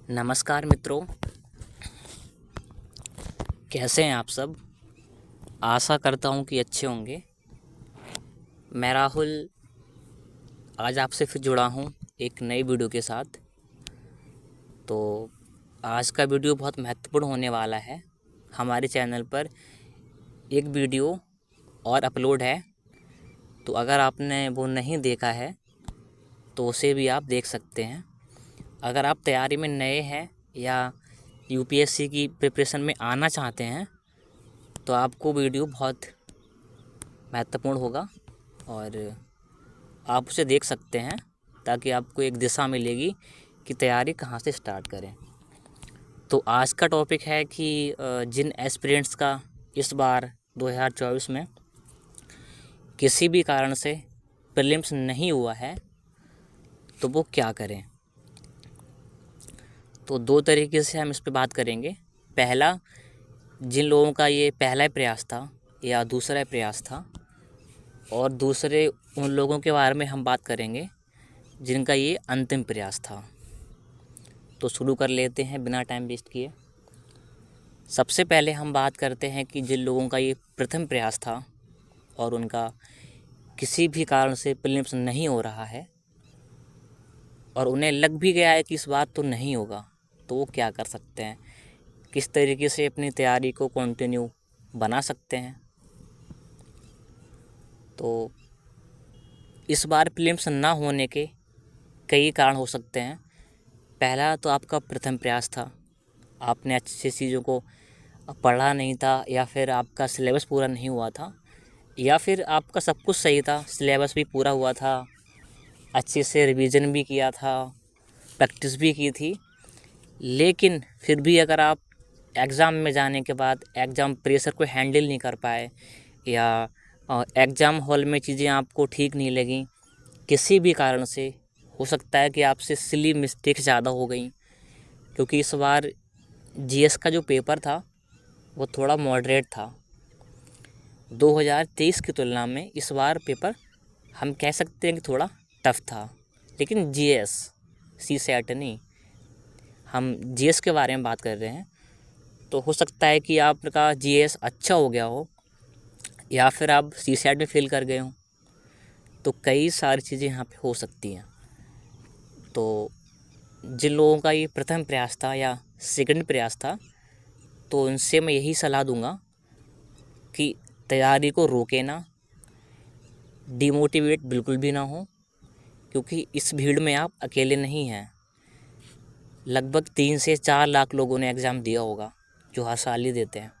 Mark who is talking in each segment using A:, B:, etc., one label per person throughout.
A: नमस्कार मित्रों, कैसे हैं आप सब। आशा करता हूं कि अच्छे होंगे। मैं राहुल आज आपसे फिर जुड़ा हूं एक नई वीडियो के साथ। तो आज का वीडियो बहुत महत्वपूर्ण होने वाला है। हमारे चैनल पर एक वीडियो और अपलोड है, तो अगर आपने वो नहीं देखा है तो उसे भी आप देख सकते हैं। अगर आप तैयारी में नए हैं या यूपीएससी की प्रिपरेशन में आना चाहते हैं तो आपको वीडियो बहुत महत्वपूर्ण होगा और आप उसे देख सकते हैं, ताकि आपको एक दिशा मिलेगी कि तैयारी कहाँ से स्टार्ट करें। तो आज का टॉपिक है कि जिन एस्पिरेंट्स का इस बार 2024 में किसी भी कारण से प्रीलिम्स नहीं हुआ है तो वो क्या करें। तो दो तरीके से हम इस पे बात करेंगे। पहला, जिन लोगों का ये पहला प्रयास था या दूसरा प्रयास था, और दूसरे उन लोगों के बारे में हम बात करेंगे जिनका ये अंतिम प्रयास था। तो शुरू कर लेते हैं बिना टाइम वेस्ट किए। सबसे पहले हम बात करते हैं कि जिन लोगों का ये प्रथम प्रयास था और उनका किसी भी कारण से प्रीलिम्स नहीं हो रहा है और उन्हें लग भी गया है कि इस बार तो नहीं होगा, तो वो क्या कर सकते हैं, किस तरीके से अपनी तैयारी को कंटिन्यू बना सकते हैं। तो इस बार प्रीलिम्स ना होने के कई कारण हो सकते हैं। पहला तो आपका प्रथम प्रयास था, आपने अच्छी चीज़ों को पढ़ा नहीं था, या फिर आपका सिलेबस पूरा नहीं हुआ था, या फिर आपका सब कुछ सही था, सिलेबस भी पूरा हुआ था, अच्छे से रिवीजन भी किया था, प्रैक्टिस भी की थी, लेकिन फिर भी अगर आप एग्ज़ाम में जाने के बाद एग्ज़ाम प्रेशर को हैंडल नहीं कर पाए या एग्ज़ाम हॉल में चीज़ें आपको ठीक नहीं लगीं, किसी भी कारण से, हो सकता है कि आपसे सिली मिस्टेक्स ज़्यादा हो गई, क्योंकि इस बार जीएस का जो पेपर था वो थोड़ा मॉडरेट था। 2023 की तुलना में इस बार पेपर हम कह सकते हैं कि थोड़ा टफ था, लेकिन जीएस सी सेट नहीं, हम जीएस के बारे में बात कर रहे हैं। तो हो सकता है कि आपका जीएस अच्छा हो गया हो या फिर आप सी सेट में फेल कर गए हों, तो कई सारी चीज़ें यहाँ पे हो सकती हैं। तो जिन लोगों का ये प्रथम प्रयास था या सेकंड प्रयास था, तो उनसे मैं यही सलाह दूंगा कि तैयारी को रोके ना, डिमोटिवेट बिल्कुल भी ना हो, क्योंकि इस भीड़ में आप अकेले नहीं हैं। लगभग 3 से 4 लाख लोगों ने एग्ज़ाम दिया होगा, जो हर साल ही देते हैं।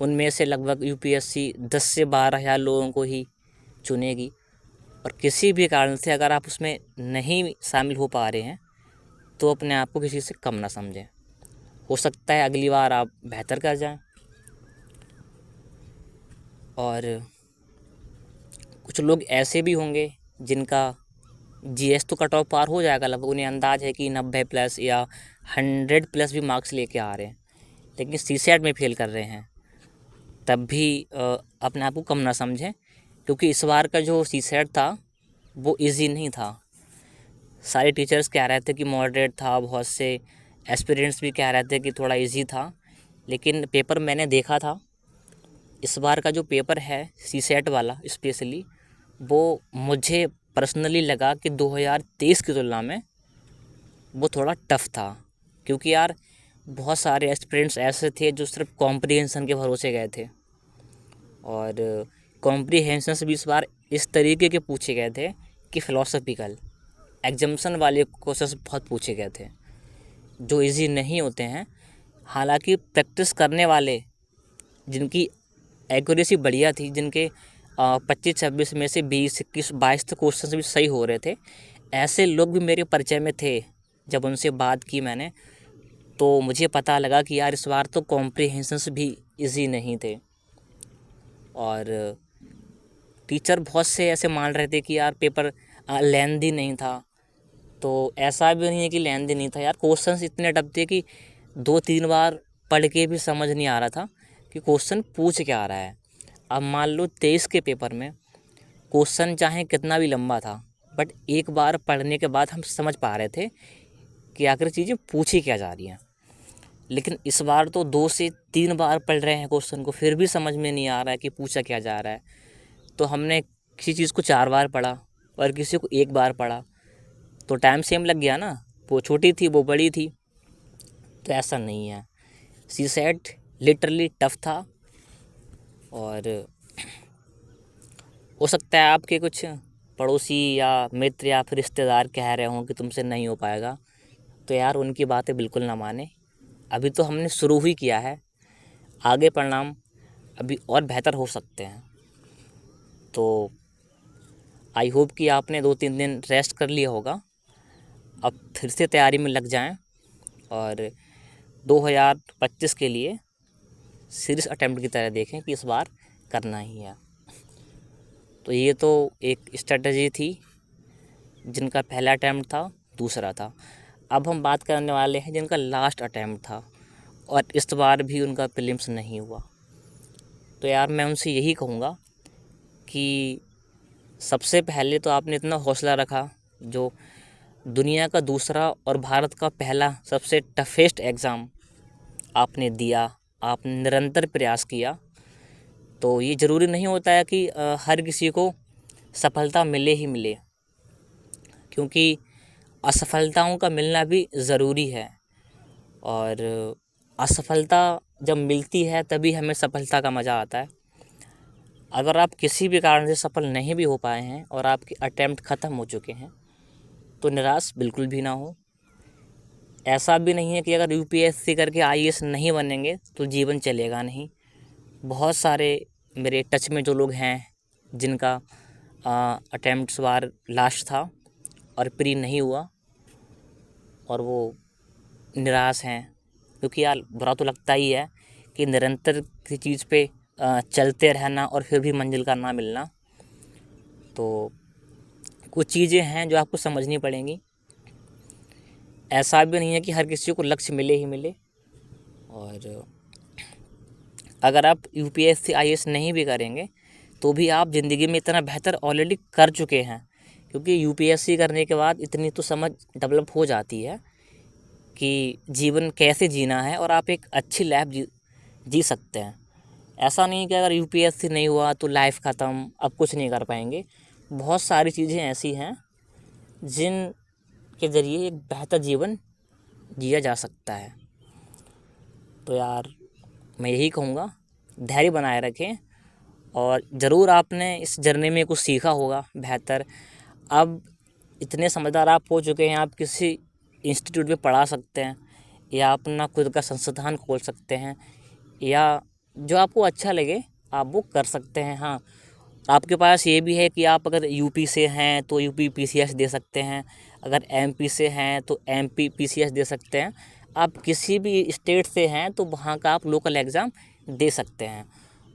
A: उनमें से लगभग यूपीएससी 10 से 12 हज़ार लोगों को ही चुनेगी, और किसी भी कारण से अगर आप उसमें नहीं शामिल हो पा रहे हैं तो अपने आप को किसी से कम ना समझें। हो सकता है अगली बार आप बेहतर कर जाएं। और कुछ लोग ऐसे भी होंगे जिनका जीएस तो कट ऑफ पार हो जाएगा, लगभग उन्हें अंदाज है कि 90 प्लस या 100 प्लस भी मार्क्स लेके आ रहे हैं, लेकिन सीसेट में फेल कर रहे हैं। तब भी अपने आप को कम ना समझें, क्योंकि इस बार का जो सीसेट था वो इजी नहीं था। सारे टीचर्स कह रहे थे कि मॉडरेट था, बहुत से एस्पिरेंट्स भी कह रहे थे कि थोड़ा इजी था, लेकिन पेपर मैंने देखा था, इस बार का जो पेपर है सीसेट वाला स्पेशली, वो मुझे पर्सनली लगा कि 2023 की तुलना में वो थोड़ा टफ़ था। क्योंकि यार बहुत सारे एस्पिरेंट्स ऐसे थे जो सिर्फ कॉम्प्रिहेंशन के भरोसे गए थे, और कॉम्प्रिहेंशन से भी इस बार इस तरीके के पूछे गए थे कि फ़िलोसॉफिकल एग्जम्पशन वाले क्वेश्चंस बहुत पूछे गए थे, जो इजी नहीं होते हैं। हालांकि प्रैक्टिस करने वाले जिनकी एक्यूरेसी बढ़िया थी, जिनके 25-26 में से 20-21-22 तक क्वेश्चन भी सही हो रहे थे, ऐसे लोग भी मेरे परिचय में थे। जब उनसे बात की मैंने, तो मुझे पता लगा कि यार इस बार तो कॉम्प्रिहेंशंस भी इजी नहीं थे। और टीचर बहुत से ऐसे मान रहे थे कि यार पेपर लेंथी नहीं था, तो ऐसा भी नहीं है कि लेंथी नहीं था यार, क्वेश्चंस इतने टफ थे कि 2-3 बार पढ़ के भी समझ नहीं आ रहा था कि क्वेश्चन पूछ क्या रहा है। अब मान लो 23 के पेपर में क्वेश्चन चाहे कितना भी लंबा था, बट एक बार पढ़ने के बाद हम समझ पा रहे थे कि आखिर चीज़ें पूछी क्या जा रही हैं। लेकिन इस बार तो 2 से 3 बार पढ़ रहे हैं क्वेश्चन को, फिर भी समझ में नहीं आ रहा है कि पूछा क्या जा रहा है। तो हमने किसी चीज़ को 4 बार पढ़ा और किसी को 1 बार पढ़ा, तो टाइम सेम लग गया ना। वो छोटी थी, वो बड़ी थी। तो ऐसा नहीं है। सीसेट लिटरली टफ था, और हो सकता है आपके कुछ पड़ोसी या मित्र या फिर रिश्तेदार कह रहे हों कि तुमसे नहीं हो पाएगा, तो यार उनकी बातें बिल्कुल ना माने। अभी तो हमने शुरू ही किया है, आगे परिणाम अभी और बेहतर हो सकते हैं। तो आई होप कि आपने 2-3 दिन रेस्ट कर लिया होगा, अब फिर से तैयारी में लग जाएं और 2025 के लिए सीरीज अटेम्प्ट की तरह देखें कि इस बार करना ही है। तो ये तो एक स्ट्रेटजी थी, जिनका पहला अटैम्प्ट था, दूसरा था। अब हम बात करने वाले हैं जिनका लास्ट अटैम्प्ट था और इस बार भी उनका प्रीलिम्स नहीं हुआ। तो यार मैं उनसे यही कहूँगा कि सबसे पहले तो आपने इतना हौसला रखा, जो दुनिया का दूसरा और भारत का पहला सबसे टफेस्ट एग्ज़ाम आपने दिया, आपने निरंतर प्रयास किया। तो ये ज़रूरी नहीं होता है कि हर किसी को सफलता मिले ही मिले, क्योंकि असफलताओं का मिलना भी ज़रूरी है। और असफलता जब मिलती है तभी हमें सफलता का मज़ा आता है। अगर आप किसी भी कारण से सफल नहीं भी हो पाए हैं और आपके अटेम्प्ट ख़त्म हो चुके हैं, तो निराश बिल्कुल भी ना हो। ऐसा भी नहीं है कि अगर यूपीएससी करके आईएएस नहीं बनेंगे तो जीवन चलेगा नहीं। बहुत सारे मेरे टच में जो लोग हैं जिनका अटेम्प्ट बार लास्ट था और प्री नहीं हुआ, और वो निराश हैं, क्योंकि यार बुरा तो लगता ही है कि निरंतर किसी चीज़ पे चलते रहना और फिर भी मंजिल का ना मिलना। तो कुछ चीज़ें हैं जो आपको समझनी पड़ेंगी। ऐसा भी नहीं है कि हर किसी को लक्ष्य मिले ही मिले, और अगर आप यूपीएससी आईएएस नहीं भी करेंगे तो भी आप ज़िंदगी में इतना बेहतर ऑलरेडी कर चुके हैं, क्योंकि यूपीएससी करने के बाद इतनी तो समझ डेवलप हो जाती है कि जीवन कैसे जीना है और आप एक अच्छी लाइफ जी सकते हैं। ऐसा नहीं कि अगर यूपीएससी नहीं हुआ तो लाइफ ख़त्म, अब कुछ नहीं कर पाएंगे। बहुत सारी चीज़ें ऐसी हैं जिन के ज़रिए एक बेहतर जीवन जिया जा सकता है। तो यार मैं यही कहूँगा, धैर्य बनाए रखें, और ज़रूर आपने इस जर्नी में कुछ सीखा होगा बेहतर। अब इतने समझदार आप हो चुके हैं, आप किसी इंस्टीट्यूट में पढ़ा सकते हैं या अपना खुद का संस्थान खोल सकते हैं, या जो आपको अच्छा लगे आप वो कर सकते हैं। हाँ, आपके पास ये भी है कि आप अगर यूपी से हैं तो यूपी पीसीएस दे सकते हैं, अगर एमपी से हैं तो एमपी पीसीएस दे सकते हैं। आप किसी भी स्टेट से हैं तो वहाँ का आप लोकल एग्ज़ाम दे सकते हैं,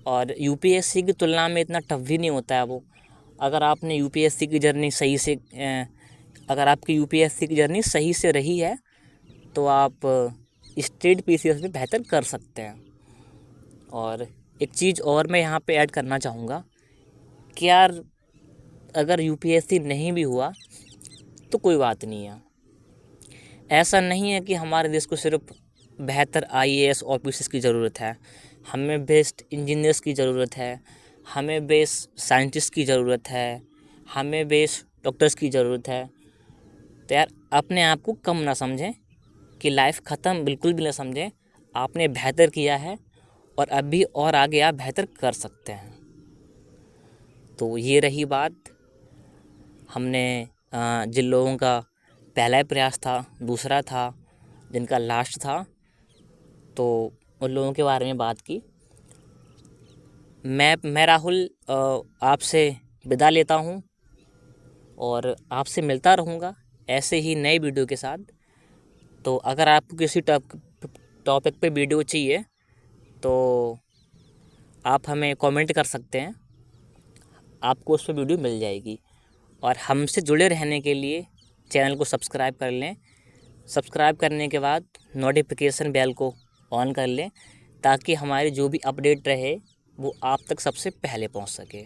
A: और यूपीएससी की तुलना में इतना टफ भी नहीं होता है वो। अगर आपने यूपीएससी की जर्नी सही से अगर आपकी यूपीएससी की जर्नी सही से रही है तो आप स्टेट पीसीएस में बेहतर कर सकते हैं। और एक चीज़ और मैं यहाँ पे ऐड करना चाहूँगा कि यार अगर यूपीएससी नहीं भी हुआ तो कोई बात नहीं है। ऐसा नहीं है कि हमारे देश को सिर्फ बेहतर आईएएस ऑफिसर्स की ज़रूरत है, हमें बेस्ट इंजीनियर्स की ज़रूरत है, हमें बेस्ट साइंटिस्ट की ज़रूरत है, हमें बेस्ट डॉक्टर्स की ज़रूरत है। तो यार अपने आप को कम ना समझें कि लाइफ ख़त्म बिल्कुल भी ना समझें। आपने बेहतर किया है और अभी और आगे आप बेहतर कर सकते हैं। तो ये रही बात, हमने जिन लोगों का पहला प्रयास था, दूसरा था, जिनका लास्ट था, तो उन लोगों के बारे में बात की। मैं राहुल आपसे विदा लेता हूँ और आपसे मिलता रहूँगा ऐसे ही नए वीडियो के साथ। तो अगर आपको किसी टॉपिक पे वीडियो चाहिए तो आप हमें कमेंट कर सकते हैं, आपको उस पर वीडियो मिल जाएगी। और हमसे जुड़े रहने के लिए चैनल को सब्सक्राइब कर लें। सब्सक्राइब करने के बाद नोटिफिकेशन बेल को ऑन कर लें, ताकि हमारी जो भी अपडेट रहे वो आप तक सबसे पहले पहुंच सके।